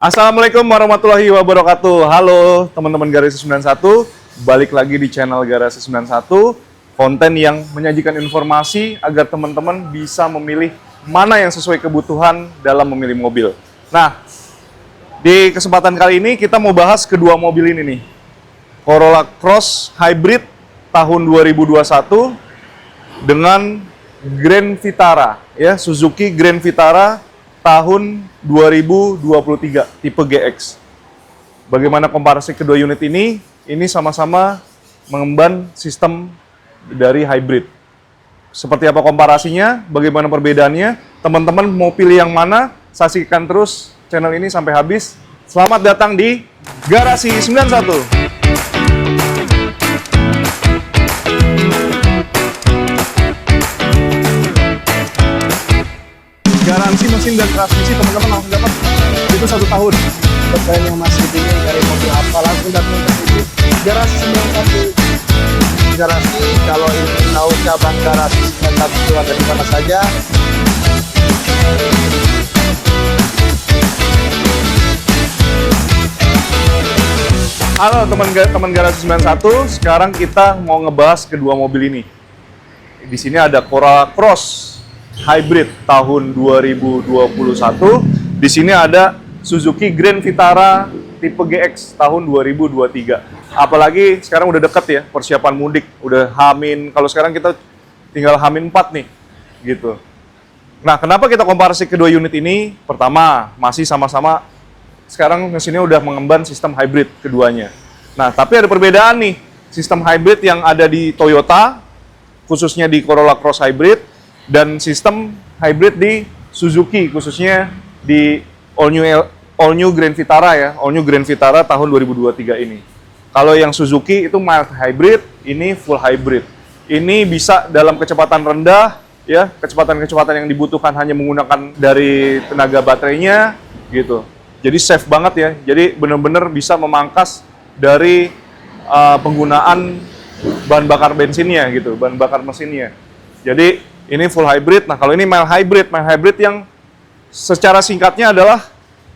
Assalamualaikum warahmatullahi wabarakatuh. Halo teman-teman Garasi 91, balik lagi di channel Garasi 91, konten yang menyajikan informasi agar teman-teman bisa memilih mana yang sesuai kebutuhan dalam memilih mobil. Nah, di kesempatan kali ini kita mau bahas kedua mobil ini nih. Corolla Cross Hybrid tahun 2021 dengan Grand Vitara, ya, Suzuki Grand Vitara tahun 2023 tipe GX. Bagaimana komparasi kedua unit ini? Ini sama-sama mengemban sistem dari hybrid. Seperti apa komparasinya? Bagaimana perbedaannya? Teman-teman mau pilih yang mana? Saksikan terus channel ini sampai habis. Selamat datang di Garasi 91. Garansi mesin dan transmisi teman-teman langsung dapat itu 1 tahun. Buat kalian yang masih bingung cari mobil apa, langsung datang ke sini. Garasi 91 Garasi. Kalau ingin tahu cabang Garasi 91 itu ada di mana saja, Halo teman-teman Garasi 91, sekarang kita mau ngebahas kedua mobil ini. Di sini ada Corolla Cross Hybrid tahun 2021. Di sini ada Suzuki Grand Vitara tipe GX tahun 2023. Apalagi sekarang udah deket ya persiapan mudik, udah Hamin. Kalau sekarang kita tinggal Hamin 4 nih, gitu. Nah, kenapa kita komparasi kedua unit ini? Pertama, masih sama-sama sekarang mesinnya udah mengemban sistem hybrid keduanya. Nah, tapi ada perbedaan nih. Sistem hybrid yang ada di Toyota, khususnya di Corolla Cross Hybrid, dan sistem hybrid di Suzuki, khususnya di all new Grand Vitara ya, all new Grand Vitara tahun 2023 ini. Kalau yang Suzuki itu mild hybrid, ini full hybrid. Ini bisa dalam kecepatan rendah, ya, kecepatan yang dibutuhkan hanya menggunakan dari tenaga baterainya, gitu. Jadi safe banget ya, jadi benar-benar bisa memangkas dari penggunaan bahan bakar bensinnya, gitu, bahan bakar mesinnya. Jadi ini full hybrid. Nah, kalau ini mild hybrid yang secara singkatnya adalah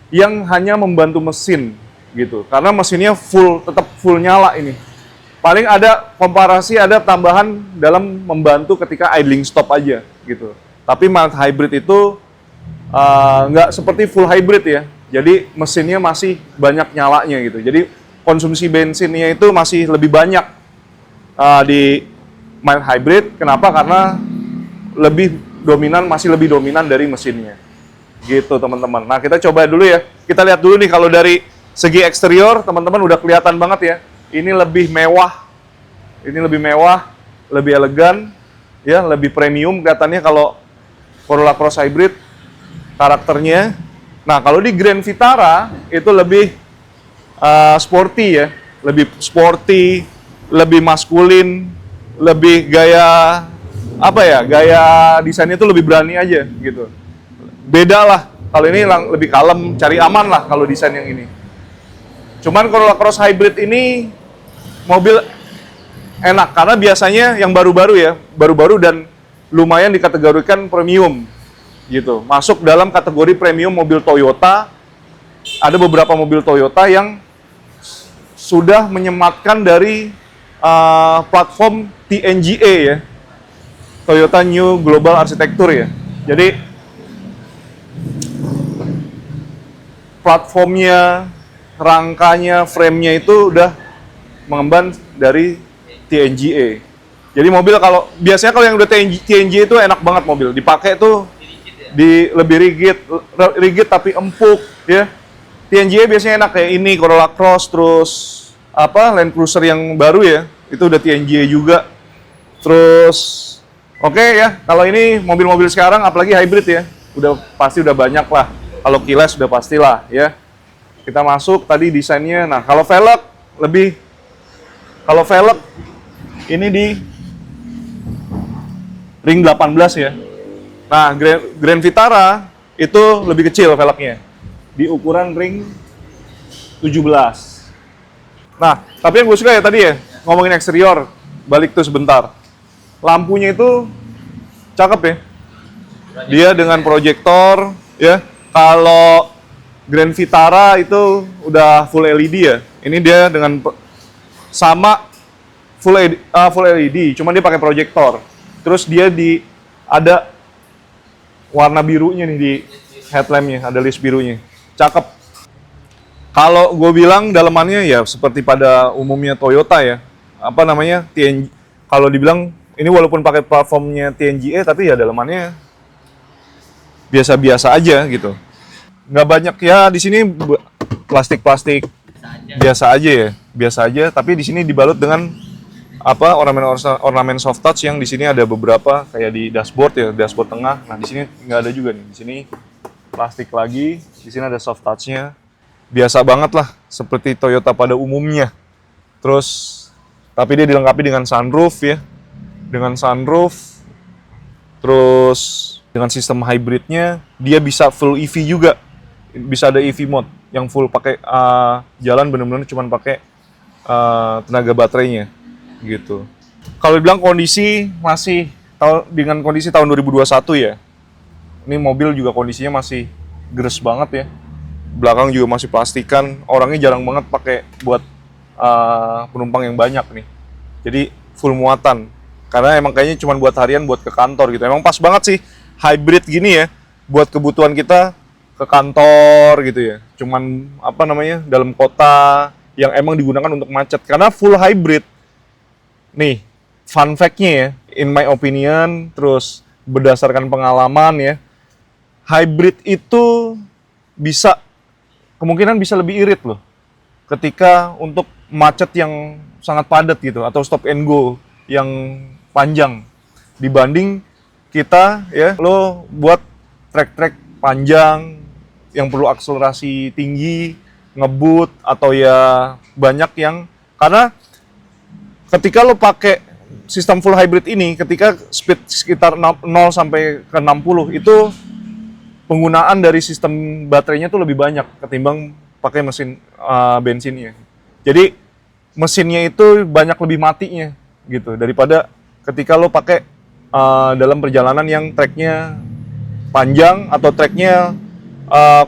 yang hanya membantu mesin, gitu. Karena mesinnya tetap full nyala ini. Paling ada komparasi, ada tambahan dalam membantu ketika idling stop aja, gitu. Tapi mild hybrid itu nggak seperti full hybrid ya. Jadi mesinnya masih banyak nyalanya, gitu. Jadi konsumsi bensinnya itu masih lebih banyak di mild hybrid. Kenapa? Karena masih lebih dominan dari mesinnya, gitu teman-teman. Nah, kita coba dulu ya, kita lihat dulu nih. Kalau dari segi eksterior teman-teman udah kelihatan banget ya, ini lebih mewah, lebih elegan ya, lebih premium kelihatannya kalau Corolla Cross Hybrid karakternya. Nah, kalau di Grand Vitara itu lebih sporty ya, lebih maskulin, lebih gaya gaya desainnya itu lebih berani aja, gitu. Beda lah, kalau ini lebih kalem, cari aman lah kalau desain yang ini. Cuman Corolla Cross Hybrid ini mobil enak, karena biasanya yang baru-baru dan lumayan dikategorikan premium, gitu. Masuk dalam kategori premium mobil Toyota. Ada beberapa mobil Toyota yang sudah menyematkan dari platform TNGA ya, Toyota New Global Architecture ya. Jadi platformnya, rangkanya, frame-nya itu udah mengemban dari TNGA. Jadi mobil biasanya kalau yang udah TNGA itu enak banget mobil. Dipakai tuh lebih rigid tapi empuk ya. TNGA biasanya enak kayak ini Corolla Cross, terus Land Cruiser yang baru ya, itu udah TNGA juga. Terus oke ya, kalau ini mobil-mobil sekarang apalagi hybrid ya, pasti udah banyak lah. Kalau kilas sudah pastilah ya. Kita masuk tadi desainnya. Nah, kalau velg ini di ring 18 ya. Nah, Grand Vitara itu lebih kecil velgnya, di ukuran ring 17. Nah, tapi yang gue suka ya tadi ya, ngomongin eksterior, balik tuh sebentar. Lampunya itu cakep ya. Dia dengan proyektor ya. Kalau Grand Vitara itu udah full LED ya. Ini dia dengan sama full LED, cuman dia pakai proyektor. Terus dia ada warna birunya nih di headlampnya, ada list birunya. Cakep. Kalau gue bilang dalemannya ya seperti pada umumnya Toyota ya. Apa namanya? TNG. Kalau dibilang ini walaupun pakai platformnya TNGA tapi ya dalemannya biasa-biasa aja gitu. Nggak banyak ya di sini plastik-plastik biasa aja ya, biasa aja. Tapi di sini dibalut dengan apa ornamen soft touch yang di sini ada beberapa kayak di dashboard ya, dashboard tengah. Nah di sini nggak ada juga nih. Di sini plastik lagi, di sini ada soft touch-nya. Biasa banget lah seperti Toyota pada umumnya. Terus tapi dia dilengkapi dengan sunroof ya, dengan sunroof. Terus dengan sistem hybridnya dia bisa full EV juga, bisa ada EV mode yang full pakai jalan benar-benar cuma pakai tenaga baterainya gitu. Kalau dibilang kondisi masih dengan kondisi tahun 2021 ya, ini mobil juga kondisinya masih gres banget ya, belakang juga masih plastikan, orangnya jarang banget pakai buat penumpang yang banyak nih, jadi full muatan karena emang kayaknya cuma buat harian, buat ke kantor gitu. Emang pas banget sih hybrid gini ya buat kebutuhan kita ke kantor gitu ya, cuman apa namanya dalam kota yang emang digunakan untuk macet karena full hybrid. Nih fun fact-nya ya, in my opinion, terus berdasarkan pengalaman ya, hybrid itu kemungkinan bisa lebih irit loh ketika untuk macet yang sangat padat gitu atau stop and go yang panjang dibanding kita ya lo buat trek-trek panjang yang perlu akselerasi tinggi, ngebut atau ya banyak yang karena ketika lo pakai sistem full hybrid ini ketika speed sekitar 0 sampai ke 60 itu penggunaan dari sistem baterainya tuh lebih banyak ketimbang pakai mesin bensinnya. Jadi mesinnya itu banyak lebih matinya gitu daripada ketika lo pakai dalam perjalanan yang treknya panjang atau treknya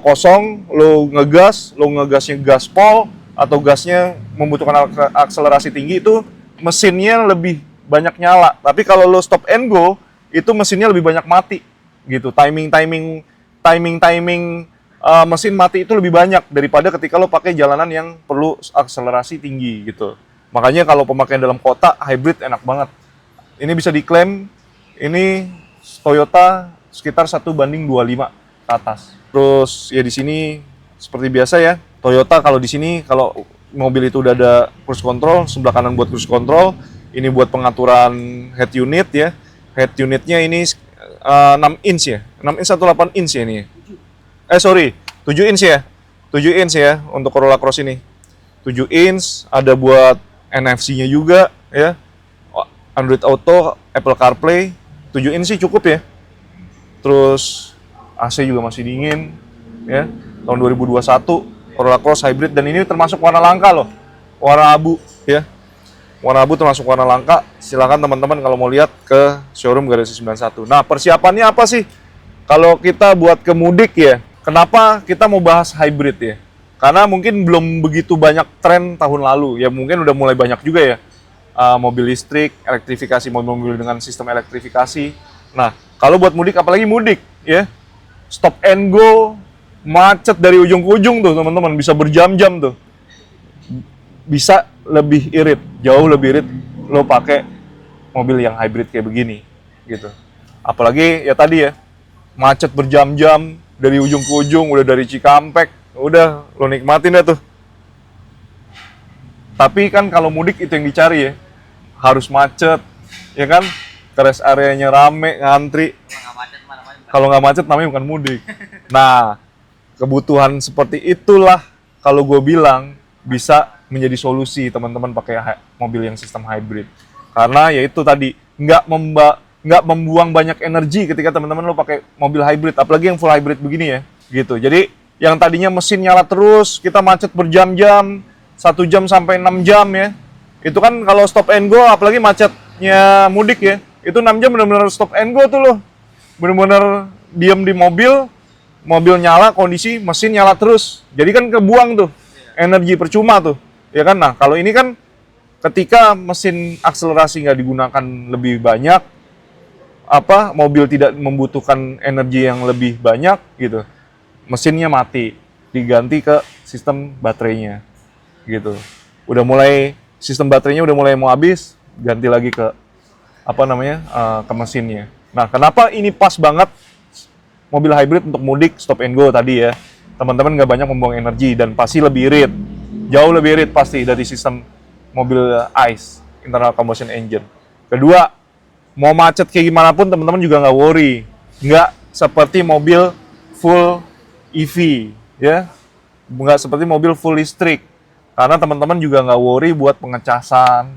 kosong, lo ngegasnya gaspol atau gasnya membutuhkan akselerasi tinggi itu mesinnya lebih banyak nyala. Tapi kalau lo stop and go itu mesinnya lebih banyak mati gitu. Timing mesin mati itu lebih banyak daripada ketika lo pakai jalanan yang perlu akselerasi tinggi gitu. Makanya kalau pemakaian dalam kota hybrid enak banget. Ini bisa diklaim ini Toyota sekitar 1:25 ke atas. Terus ya di sini seperti biasa ya, Toyota kalau di sini kalau mobil itu udah ada cruise control, sebelah kanan buat cruise control, ini buat pengaturan head unit ya. Head unitnya ini 6 inch ya, 6 inch atau 8 inch ya ini. 7 inch ya. 7 inch ya untuk Corolla Cross ini. 7 inch, ada buat NFC-nya juga ya. Android Auto, Apple CarPlay, 7 inch sih cukup ya. Terus AC juga masih dingin ya. Tahun 2021 Corolla Cross Hybrid dan ini termasuk warna langka loh. Warna abu ya. Warna abu termasuk warna langka. Silakan teman-teman kalau mau lihat ke showroom Garasi 91. Nah, persiapannya apa sih? Kalau kita buat ke mudik ya. Kenapa kita mau bahas hybrid ya? Karena mungkin belum begitu banyak tren tahun lalu. Ya mungkin udah mulai banyak juga ya. Mobil listrik, elektrifikasi, mobil-mobil dengan sistem elektrifikasi. Nah, kalau buat mudik, apalagi mudik ya. Stop and go, macet dari ujung ke ujung tuh teman-teman. Bisa berjam-jam tuh. Bisa lebih irit, jauh lebih irit lo pakai mobil yang hybrid kayak begini gitu. Apalagi ya tadi ya, macet berjam-jam dari ujung ke ujung, udah dari Cikampek, udah lo nikmatin dah tuh. Tapi kan kalau mudik itu yang dicari ya, harus macet, ya kan? Rest areanya rame, ngantri. Kalau nggak macet namanya bukan mudik. Nah, kebutuhan seperti itulah kalau gue bilang bisa menjadi solusi teman-teman pakai mobil yang sistem hybrid. Karena ya itu tadi nggak membuang banyak energi ketika teman-teman lo pakai mobil hybrid, apalagi yang full hybrid begini ya, gitu. Jadi yang tadinya mesin nyala terus, kita macet berjam-jam, 1 jam sampai 6 jam ya. Itu kan kalau stop and go, apalagi macetnya mudik ya, itu 6 jam benar-benar stop and go tuh lo. Benar-benar diam di mobil, mobil nyala, kondisi mesin nyala terus. Jadi kan kebuang tuh, energi percuma tuh. Ya kan, nah kalau ini kan ketika mesin akselerasi nggak digunakan lebih banyak, mobil tidak membutuhkan energi yang lebih banyak gitu, mesinnya mati, diganti ke sistem baterainya gitu. Sistem baterainya udah mulai mau habis, ganti lagi ke ke mesinnya. Nah, kenapa ini pas banget mobil hybrid untuk mudik stop and go tadi ya? Teman-teman nggak banyak membuang energi dan pasti lebih irit, jauh lebih irit pasti dari sistem mobil ICE, internal combustion engine. Kedua, mau macet kayak gimana pun teman-teman juga nggak worry, nggak seperti mobil full EV ya, nggak seperti mobil full listrik, karena teman-teman juga nggak worry buat pengecasan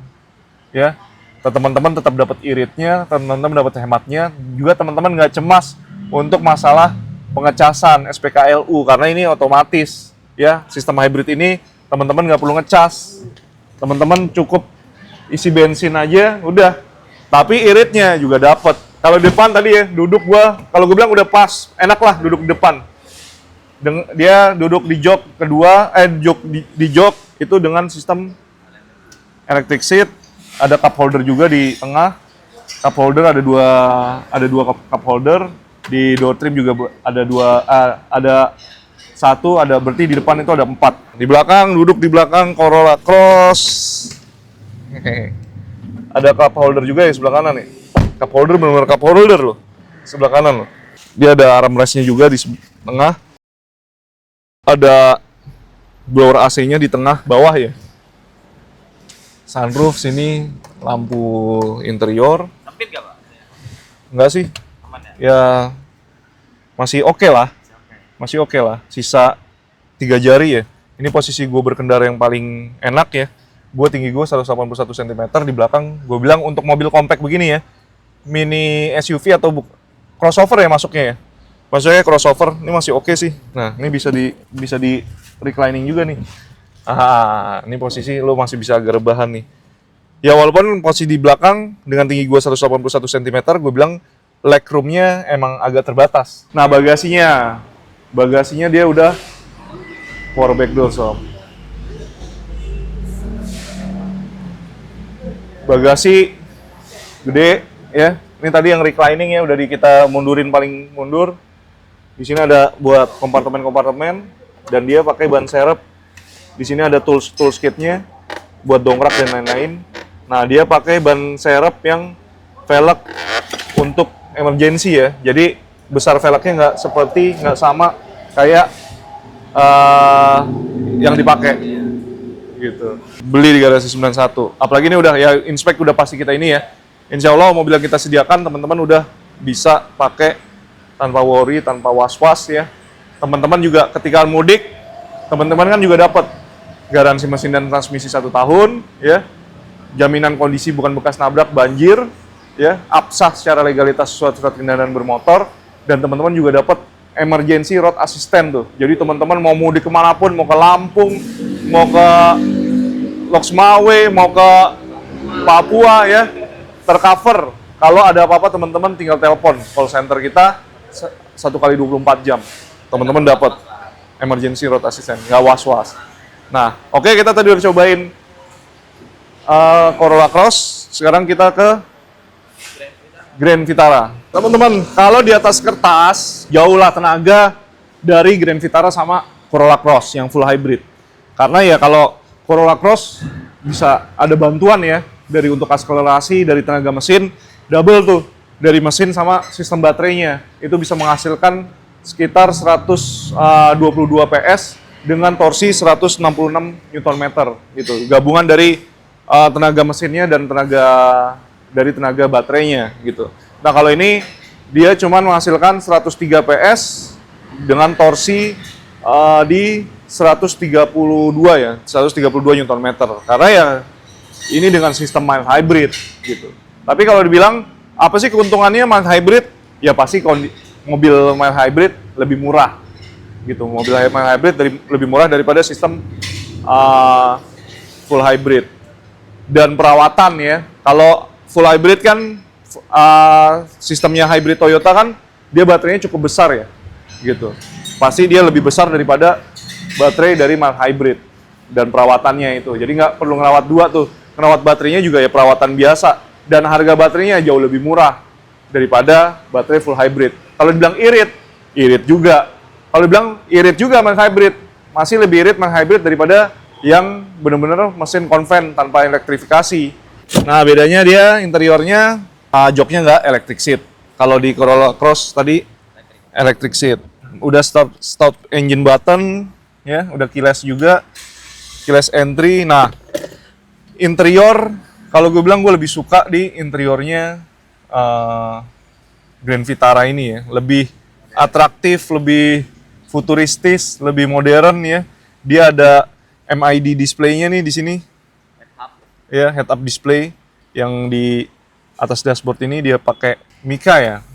ya, teman-teman tetap dapat iritnya, teman-teman dapat hematnya, juga teman-teman nggak cemas untuk masalah pengecasan SPKLU karena ini otomatis ya, sistem hybrid ini teman-teman nggak perlu ngecas, teman-teman cukup isi bensin aja udah. Tapi iritnya juga dapat. Kalau di depan tadi ya, kalau gue bilang udah pas, enak lah duduk di depan. Dia duduk di jok kedua, di jok itu dengan sistem electric seat, ada cup holder juga di tengah. Cup holder ada dua cup holder, di door trim juga ada satu, berarti di depan itu ada 4. Di belakang Corolla Cross. Ada cup holder juga ya sebelah kanan nih. Cup holder benar-benar cup holder loh. Sebelah kanan loh. Dia ada armrestnya juga di tengah. Ada blower AC-nya di tengah bawah ya. Sunroof sini, lampu interior. Sempit nggak, Pak? Enggak sih. Aman ya? Ya masih oke lah. Masih oke lah. Sisa 3 jari ya. Ini posisi gue berkendara yang paling enak ya. Tinggi gue 181 cm, di belakang gue bilang untuk mobil compact begini ya, mini SUV atau crossover ya masuknya ya. Masuknya crossover, ini masih oke sih. Nah, ini bisa di reclining juga nih. Ini posisi lo masih bisa agak rebahan nih. Ya walaupun posisi di belakang dengan tinggi gue 181 cm, gue bilang legroomnya emang agak terbatas. Nah, bagasinya dia udah power back door sob. Bagasi gede ya. Ini tadi yang reclining ya, udah kita mundurin paling mundur. Di sini ada buat kompartemen dan dia pakai ban serep. Di sini ada toolkitnya buat dongkrak dan lain-lain. Nah, dia pakai ban serep yang velg untuk emergency ya. Jadi besar velgnya nggak sama kayak yang dipakai. Gitu. Beli di garasi 91. Apalagi ini udah ya, inspek udah pasti kita ini ya. Insya Allah mobil yang kita sediakan teman-teman udah bisa pakai tanpa worry, tanpa was-was ya. Teman-teman juga ketika mudik, teman-teman kan juga dapat garansi mesin dan transmisi 1 tahun ya. Jaminan kondisi bukan bekas nabrak, banjir ya, absah secara legalitas surat kendaraan bermotor, dan teman-teman juga dapat emergency road assistant tuh. Jadi teman-teman mau mudik kemanapun, mau ke Lampung, mau ke Loksmawe, mau ke Papua ya, tercover. Kalau ada apa-apa teman-teman tinggal telepon call center kita 1x24 jam. Teman-teman dapat emergency road assistant, nggak was-was. Nah, oke, kita tadi udah cobain Corolla Cross. Sekarang kita ke Grand Vitara. Teman-teman, kalau di atas kertas, jauhlah tenaga dari Grand Vitara sama Corolla Cross yang full hybrid. Karena ya kalau Corolla Cross bisa ada bantuan ya, dari untuk akselerasi, dari tenaga mesin, double tuh. Dari mesin sama sistem baterainya. Itu bisa menghasilkan sekitar 122 PS dengan torsi 166 Nm gitu. Gabungan dari tenaga mesinnya dan tenaga baterainya gitu. Nah, kalau ini dia cuma menghasilkan 103 PS dengan torsi di 132 ya, 132 Nm. Karena ya ini dengan sistem mild hybrid gitu. Tapi kalau dibilang apa sih keuntungannya mild hybrid? Ya pasti mobil mild hybrid lebih murah gitu. Mobil mild hybrid lebih murah daripada sistem full hybrid. Dan perawatan ya, kalau full hybrid kan sistemnya hybrid Toyota kan dia baterainya cukup besar ya gitu. pasti dia lebih besar daripada baterai dari mild hybrid dan perawatannya itu. Jadi nggak perlu ngerawat dua tuh. Ngerawat baterainya juga ya perawatan biasa. Dan harga baterainya jauh lebih murah daripada baterai full hybrid. Kalau dibilang irit, irit juga. Kalau dibilang irit juga mild hybrid, masih lebih irit mild hybrid daripada yang benar-benar mesin konven tanpa elektrifikasi. Nah, bedanya dia interiornya joknya nggak electric seat. Kalau di Corolla Cross tadi electric seat. Udah stop engine button, ya, udah keyless juga, keyless entry. Nah, interior kalau gue bilang gue lebih suka di interiornya Grand Vitara ini ya, lebih atraktif, lebih futuristis, lebih modern ya. Dia ada MID display-nya nih di sini. Ya, head up display yang di atas dashboard ini dia pakai Mica ya.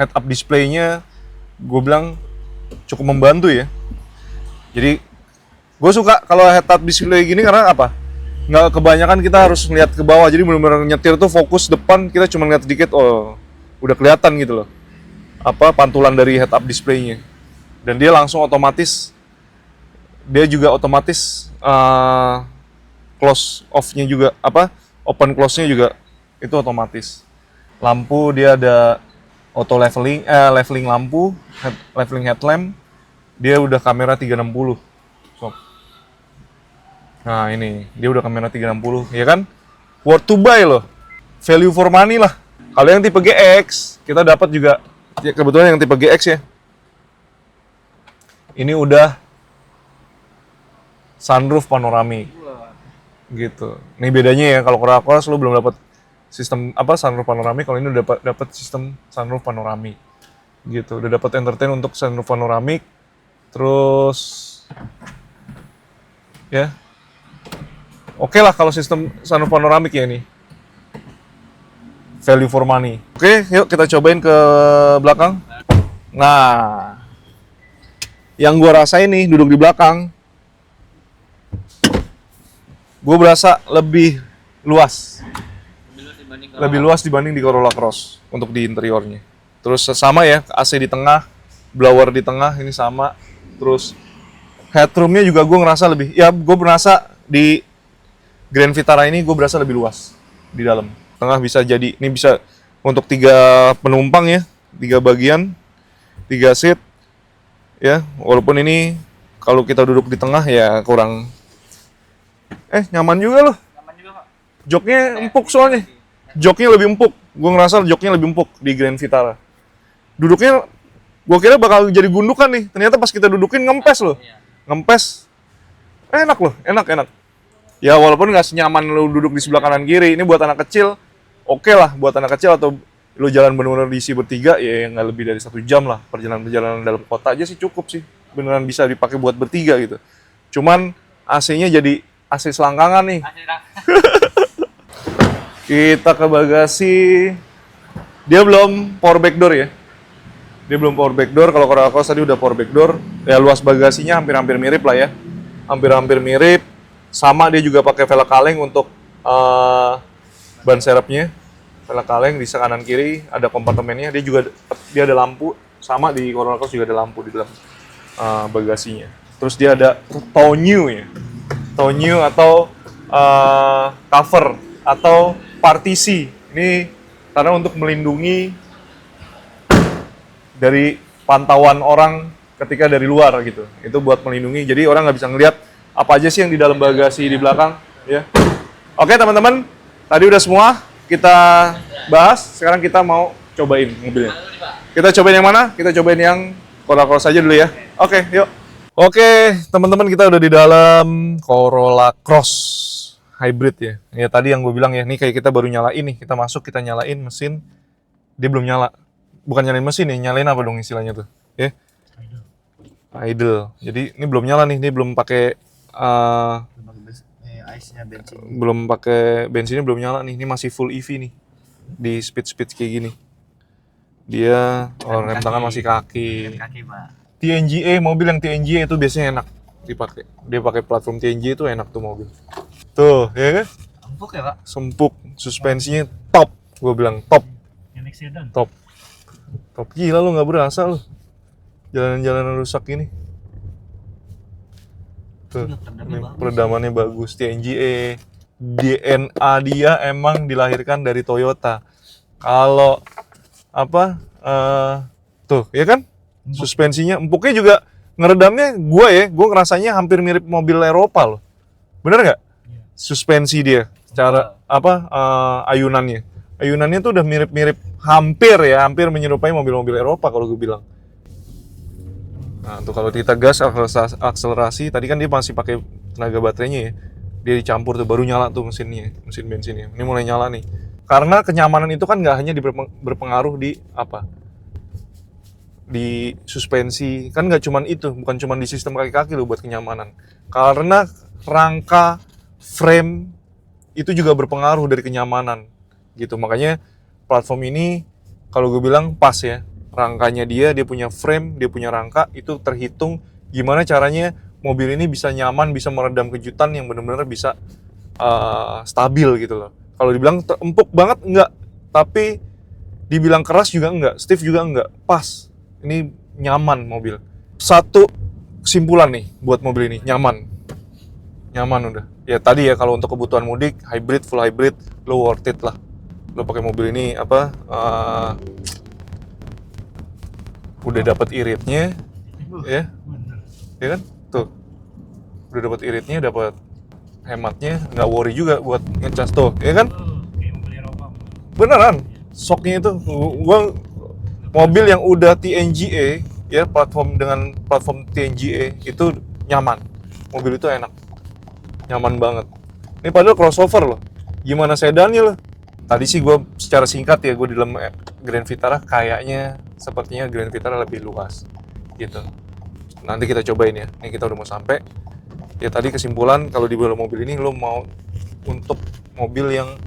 Head up display-nya gue bilang cukup membantu ya. Jadi gue suka kalau head up display gini karena apa? Nggak kebanyakan kita harus ngeliat ke bawah. Jadi benar-benar nyetir tuh fokus depan, kita cuma ngeliat sedikit, oh udah kelihatan gitu loh. Apa pantulan dari head up display-nya. Dan dia langsung otomatis, dia juga otomatis close off-nya juga, apa open close-nya juga itu otomatis. Lampu dia ada auto leveling, leveling lampu, leveling headlamp. Dia udah kamera 360. So. Nah ini, dia udah kamera 360, ya kan? Worth to buy loh, value for money lah. Kalau yang tipe GX, kita dapat juga, ya kebetulan yang tipe GX ya. Ini udah sunroof panoramik. Gitu. Ini bedanya ya, kalau Corolla Cross lu belum dapat sistem apa sunroof panoramik, kalau ini udah dapat sistem sunroof panoramik. Gitu. Udah dapat entertain untuk sunroof panoramik. Terus ya. Oke lah kalau sistem sunroof panoramik ya ini. Value for money. Oke, yuk kita cobain ke belakang. Nah, yang gua rasain nih duduk di belakang, gue berasa lebih luas dibanding di Corolla Cross untuk di interiornya. Terus sama ya, AC di tengah, blower di tengah ini sama. Terus headroomnya juga gue ngerasa lebih, ya gue berasa di Grand Vitara ini gue berasa lebih luas di dalam. Tengah bisa jadi, ini bisa untuk 3 penumpang ya, 3 bagian, 3 seat ya. Walaupun ini kalau kita duduk di tengah ya kurang. Nyaman juga loh. Nyaman juga, Pak. Joknya empuk soalnya. Joknya lebih empuk. Gue ngerasa joknya lebih empuk di Grand Vitara. Duduknya, gue kira bakal jadi gundukan nih. Ternyata pas kita dudukin ngempes loh. Ngempes. Enak loh, enak. Ya walaupun nggak senyaman lo duduk di sebelah kanan kiri. Ini buat anak kecil, oke lah. Buat anak kecil atau lo jalan bener-bener diisi bertiga, ya nggak lebih dari 1 jam lah. Perjalanan dalam kota aja sih cukup sih. Beneran bisa dipakai buat bertiga gitu. Cuman AC-nya jadi AC selangkangan nih. Kita ke bagasi. Dia belum power back door ya. Dia belum power back door. Kalau Corolla Cross tadi udah power back door. Ya luas bagasinya hampir-hampir mirip lah ya. Hampir-hampir mirip. Sama dia juga pakai velg kaleng untuk ban serepnya. Velg kaleng di kanan kiri ada kompartemennya. Dia ada lampu. Sama di Corolla Cross juga ada lampu di dalam bagasinya. Terus dia ada tonneau ya. Tonneau atau cover atau partisi. Ini karena untuk melindungi dari pantauan orang ketika dari luar gitu. Itu buat melindungi. Jadi orang nggak bisa ngelihat apa aja sih yang di dalam bagasi di belakang. Ya. Oke teman-teman, tadi udah semua kita bahas. Sekarang kita mau cobain mobilnya. Kita cobain yang mana? Kita cobain yang Corolla Cross aja dulu ya. Oke, yuk. Oke, teman-teman kita udah di dalam Corolla Cross hybrid ya. Ya tadi yang gue bilang ya, nih kayak kita baru nyalain nih. Kita masuk, kita nyalain mesin. Dia belum nyala. Bukan nyalain mesin ya, nyalain apa dong istilahnya tuh? Ya. Idle. Jadi ini belum nyala nih, ini belum pakai belum pakai bensinnya, belum nyala nih. Ini masih full EV nih. Di speed kayak gini. Dia rem tangan masih kaki. Kaki, Pak. TNGA, mobil yang TNGA itu biasanya enak dipakai. Dia pakai platform TNGA itu enak tuh mobil. Tuh, ya kan? Empuk ya, Pak? Sempuk, suspensinya top. Gue bilang top. Top. Top gila lu, nggak berasa lu. Jalanan-jalanan rusak ini. Tuh, ini peredamannya bagus. TNGA, DNA dia emang dilahirkan dari Toyota. Kalau apa? Tuh, ya kan? Suspensinya, empuknya juga ngeredamnya gue ngerasanya hampir mirip mobil Eropa loh. Bener nggak? Suspensi dia, cara apa? Ayunannya. Ayunannya tuh udah mirip-mirip, hampir menyerupai mobil-mobil Eropa kalau gue bilang. Nah, tuh kalau kita gas akselerasi, tadi kan dia masih pakai tenaga baterainya ya. Dia dicampur tuh baru nyala tuh mesin bensinnya. Ini mulai nyala nih. Karena kenyamanan itu kan nggak hanya berpengaruh di apa? Di suspensi. Kan nggak cuman itu, bukan cuman di sistem kaki-kaki loh buat kenyamanan. Karena rangka frame itu juga berpengaruh dari kenyamanan. Gitu. Makanya platform ini kalau gue bilang pas ya. Rangkanya dia punya frame, dia punya rangka, itu terhitung gimana caranya mobil ini bisa nyaman, bisa meredam kejutan yang benar-benar bisa stabil gitu loh. Kalau dibilang empuk banget enggak, tapi dibilang keras juga enggak, stiff juga enggak, pas. Ini nyaman mobil. Satu kesimpulan nih buat mobil ini, nyaman udah. Ya tadi ya kalau untuk kebutuhan mudik, hybrid, full hybrid, lo worth it lah. Lo pakai mobil ini apa? Udah dapat iritnya, ya kan? Tuh, udah dapat iritnya, dapat hematnya, nggak worry juga buat ngecas tuh, ya kan? Beneran, shocknya itu, gua mobil yang udah TNGA, ya platform dengan platform TNGA itu nyaman, mobil itu enak, nyaman banget. Ini padahal crossover loh, gimana sedannya loh? Tadi sih gue secara singkat ya, gue di dalam Grand Vitara kayaknya sepertinya Grand Vitara lebih luas gitu. Nanti kita cobain ya, ini kita udah mau sampai. Ya tadi kesimpulan kalau di dalam mobil ini lo mau untuk mobil yang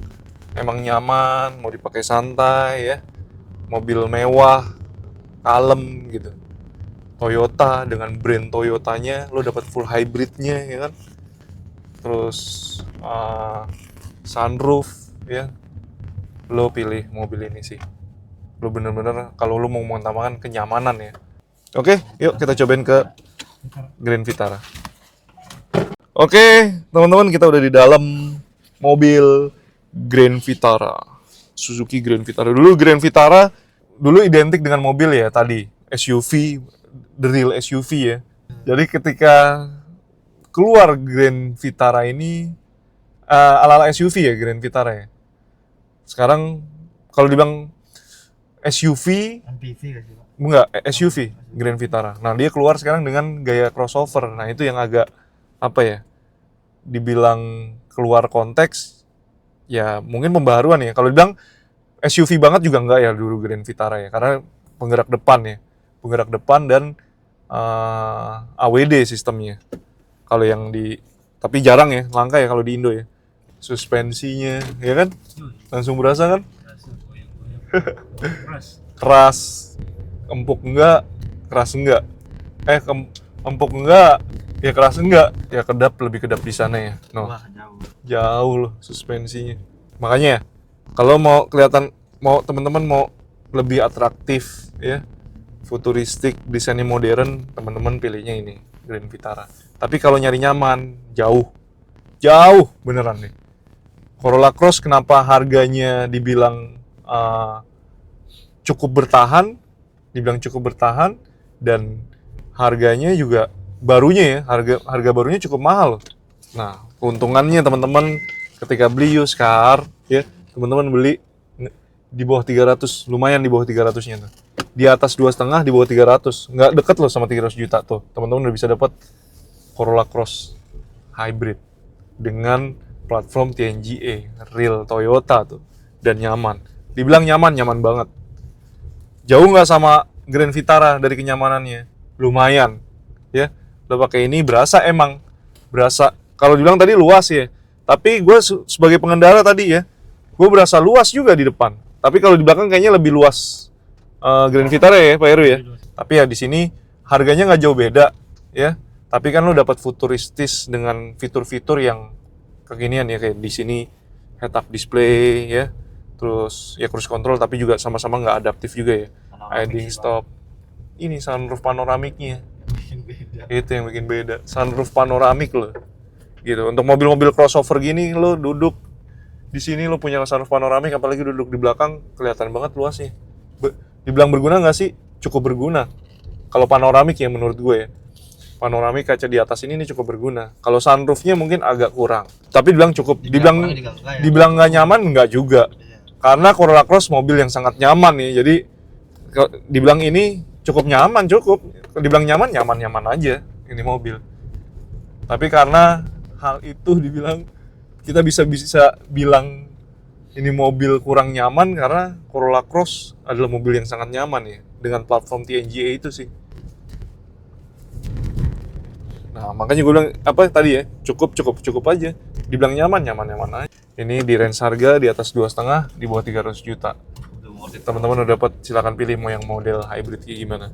emang nyaman, mau dipakai santai ya, mobil mewah, kalem gitu. Toyota dengan brand Toyotanya, lo dapat full hybridnya ya kan. Terus sunroof ya. Lo pilih mobil ini sih. Lo bener-bener kalau lo mau mengutamakan kenyamanan ya. Oke, yuk kita cobain ke Grand Vitara. Oke, teman-teman, kita udah di dalam mobil Grand Vitara. Suzuki Grand Vitara. Dulu Grand Vitara dulu identik dengan mobil ya tadi, SUV, the real SUV ya. Jadi ketika keluar Grand Vitara ini ala-ala SUV ya Grand Vitara ya. Sekarang kalau dibilang SUV, MPV gak sih, Pak? enggak, SUV Grand Vitara. Nah, dia keluar sekarang dengan gaya crossover. Nah, itu yang agak apa ya? Dibilang keluar konteks ya mungkin pembaharuan ya. Kalau dibilang SUV banget juga enggak ya dulu Grand Vitara ya, karena penggerak depan ya. Penggerak depan dan AWD sistemnya. Kalau yang tapi jarang ya, langka ya kalau di Indo ya. Suspensinya, ya kan? Langsung berasa kan? Keras. Empuk enggak, keras enggak. Empuk enggak, ya keras enggak. Ya lebih kedap di sana ya. No. Wah, Jauh loh suspensinya. Makanya kalau mau teman-teman mau lebih atraktif ya, futuristik, desainnya modern, teman-teman pilihnya ini Grand Vitara. Tapi kalau nyari nyaman, jauh beneran nih. Corolla Cross kenapa harganya dibilang cukup bertahan, dan harganya juga barunya ya, harga barunya cukup mahal. Nah, keuntungannya teman-teman ketika beli used car ya, teman-teman beli di bawah 300, lumayan di bawah 300-nya tuh. Di atas 2,5, di bawah 300. Nggak deket loh sama 300 juta tuh. Teman-teman udah bisa dapat Corolla Cross hybrid dengan platform TNGA, real Toyota tuh, dan nyaman. Dibilang nyaman banget. Jauh nggak sama Grand Vitara dari kenyamanannya? Lumayan, ya. Lo pakai ini berasa. Kalau dibilang tadi luas ya, tapi gue sebagai pengendara tadi ya, gue berasa luas juga di depan. Tapi kalau di belakang kayaknya lebih luas Grand Vitara ya, Pak Heru ya. Tapi ya di sini harganya nggak jauh beda, ya. Tapi kan lo dapat futuristis dengan fitur-fitur yang kekinian ya, kayak di sini head up display ya, terus ya cruise control, tapi juga sama-sama nggak adaptif juga ya, idling stop ini sunroof panoramiknya. Beda. Itu yang bikin beda. Sunroof panoramik loh. Gitu. Untuk mobil-mobil crossover gini lo duduk di sini lo punya sunroof panoramik, apalagi duduk di belakang kelihatan banget luasnya. Dibilang berguna nggak sih? Cukup berguna. Kalau panoramik ya menurut gue ya. Panoramik kaca di atas ini cukup berguna. Kalau sunroofnya mungkin agak kurang. Tapi dibilang cukup. Dibilang nggak nyaman nggak juga. Karena Corolla Cross mobil yang sangat nyaman nih. Jadi dibilang ini cukup nyaman, cukup. Dibilang nyaman aja ini mobil. Tapi karena hal itu dibilang kita bisa bilang ini mobil kurang nyaman karena Corolla Cross adalah mobil yang sangat nyaman ya dengan platform TNGA itu sih. Nah, makanya gue bilang apa tadi ya, cukup aja. Dibilang nyaman aja. Ini di range harga di atas 2,5, di bawah 300 juta. Teman-teman udah dapat, silakan pilih mau yang model hybrid kayak gimana.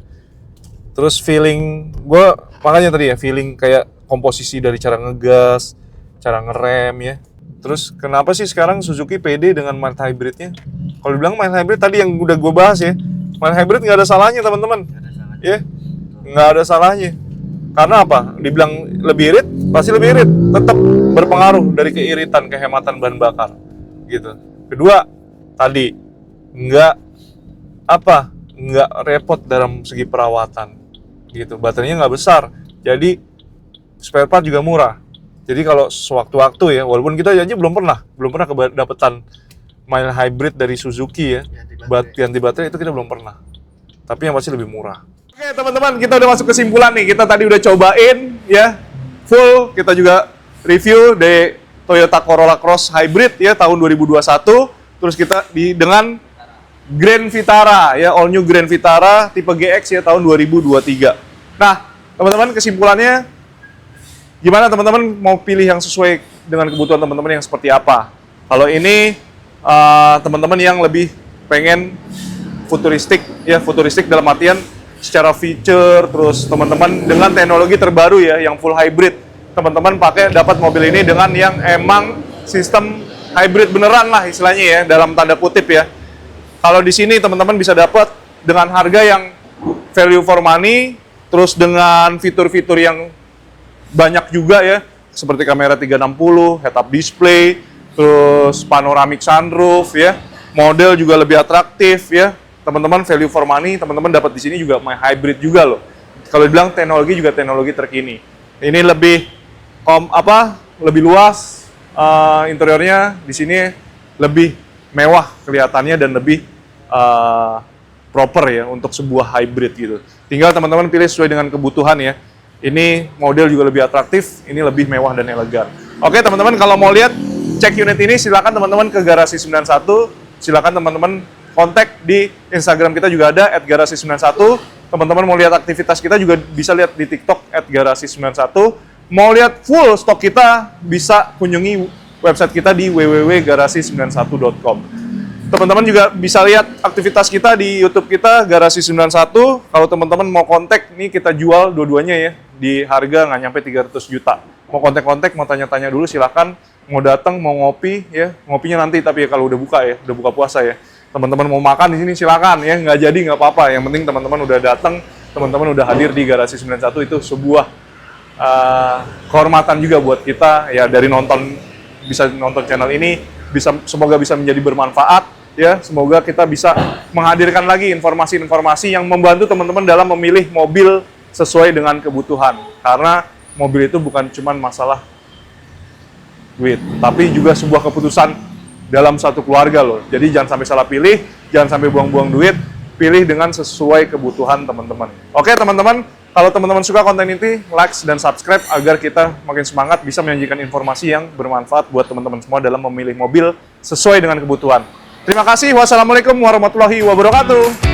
Terus feeling gue, makanya tadi ya, feeling kayak komposisi dari cara ngegas, cara ngerem ya. Terus kenapa sih sekarang Suzuki pede dengan mild hybridnya? Kalau dibilang mild hybrid tadi yang udah gue bahas ya, mild hybrid nggak ada salahnya teman-teman. Ya, nggak ada salahnya. Karena apa? Dibilang lebih irit, pasti lebih irit. Tetap berpengaruh dari keiritan, kehematan bahan bakar. Gitu. Kedua, tadi nggak repot dalam segi perawatan. Gitu. Baterainya nggak besar, jadi spare part juga murah. Jadi kalau sewaktu-waktu ya, walaupun kita aja belum pernah kedapetan mild hybrid dari Suzuki ya, ganti baterai itu kita belum pernah. Tapi yang pasti lebih murah. Oke teman-teman, kita udah masuk kesimpulan nih. Kita tadi udah cobain ya, full. Kita juga review di Toyota Corolla Cross Hybrid ya tahun 2021. Terus kita dengan Grand Vitara ya, all new Grand Vitara tipe GX ya tahun 2023. Nah, teman-teman kesimpulannya gimana teman-teman mau pilih yang sesuai dengan kebutuhan teman-teman yang seperti apa? Kalau ini teman-teman yang lebih pengen futuristik ya, futuristik dalam artian secara feature, terus teman-teman dengan teknologi terbaru ya, yang full hybrid. Teman-teman dapat mobil ini dengan yang emang sistem hybrid beneran lah istilahnya ya, dalam tanda kutip ya. Kalau di sini teman-teman bisa dapat dengan harga yang value for money, terus dengan fitur-fitur yang banyak juga ya, seperti kamera 360, head-up display, terus panoramic sunroof ya, model juga lebih atraktif ya. Teman-teman value for money, teman-teman dapat di sini juga mild hybrid juga loh. Kalau dibilang teknologi juga teknologi terkini. Ini lebih lebih luas interiornya, di sini lebih mewah kelihatannya dan lebih proper ya untuk sebuah hybrid gitu. Tinggal teman-teman pilih sesuai dengan kebutuhan ya. Ini model juga lebih atraktif, ini lebih mewah dan elegan. Oke teman-teman, kalau mau lihat cek unit ini silakan teman-teman ke Garasi 91, silakan teman-teman kontak di Instagram kita juga ada @garasi91. Teman-teman mau lihat aktivitas kita juga bisa lihat di TikTok @garasi91. Mau lihat full stok kita bisa kunjungi website kita di www.garasi91.com. Teman-teman juga bisa lihat aktivitas kita di YouTube kita Garasi 91. Kalau teman-teman mau kontak, nih kita jual dua-duanya ya di harga nggak nyampe 300 juta. Mau kontak-kontak, mau tanya-tanya dulu silakan. Mau datang, mau ngopi ya, ngopinya nanti tapi ya kalau udah buka ya, udah buka puasa ya. Teman-teman mau makan di sini silakan ya, nggak jadi nggak apa-apa. Yang penting teman-teman udah datang, teman-teman udah hadir di Garasi 91, itu sebuah kehormatan juga buat kita ya, dari bisa nonton channel ini, semoga bisa menjadi bermanfaat ya. Semoga kita bisa menghadirkan lagi informasi-informasi yang membantu teman-teman dalam memilih mobil sesuai dengan kebutuhan. Karena mobil itu bukan cuma masalah duit, tapi juga sebuah keputusan dalam satu keluarga loh. Jadi jangan sampai salah pilih, jangan sampai buang-buang duit, pilih dengan sesuai kebutuhan teman-teman. Oke teman-teman, kalau teman-teman suka konten ini, like dan subscribe agar kita makin semangat bisa menyajikan informasi yang bermanfaat buat teman-teman semua dalam memilih mobil sesuai dengan kebutuhan. Terima kasih, wassalamualaikum warahmatullahi wabarakatuh.